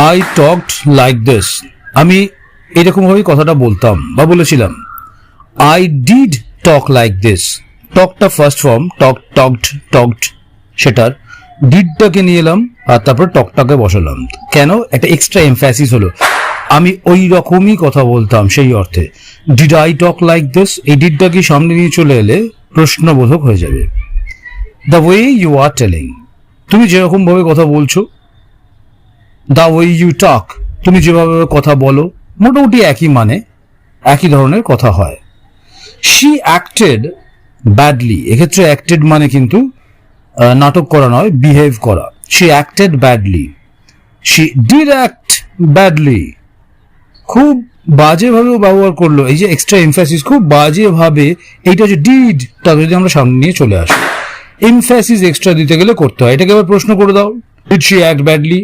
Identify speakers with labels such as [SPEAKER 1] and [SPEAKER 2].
[SPEAKER 1] I talked like this, আমি এরকমভাবেই কথাটা বলতাম বা বলেছিলাম। I did talk like this, টকটা ফার্স্ট ফর্ম, টকড সেটার ডিডটাকে নিয়ে এলাম আর তারপর টকটাকে বসালাম। কেন? একটা এক্সট্রা এমফ্যাসিস হলো, আমি ওই রকমই কথা বলতাম সেই অর্থে। Did I talk like this, এই ডিডটাকে সামনে নিয়ে চলে এলে প্রশ্নবোধক হয়ে যাবে। The way you are telling, তুমি যেরকম ভাবে কথা বলছো। দ্য ওয়ে ইউ টক, তুমি যেভাবে কথা বলো, মোটামুটি একই মানে, একই ধরনের কথা হয়। শি অ্যাক্টেড ব্যাডলি, এক্ষেত্রে অ্যাক্টেড মানে কিন্তু নাটক করা নয়, বিহেভ করা। She acted badly. She did act badly, খুব বাজেভাবেও ব্যবহার করলো, এই যে এক্সট্রা এমফ্যাসিস, খুব বাজেভাবে। এইটা হচ্ছে ডিড, তাকে যদি আমরা সামনে নিয়ে চলে আসি, এমফ্যাসিস এক্সট্রা দিতে গেলে করতে হয়। এটাকে আবার প্রশ্ন করে দাও, ডিড শি অ্যাক্ট ব্যাডলি,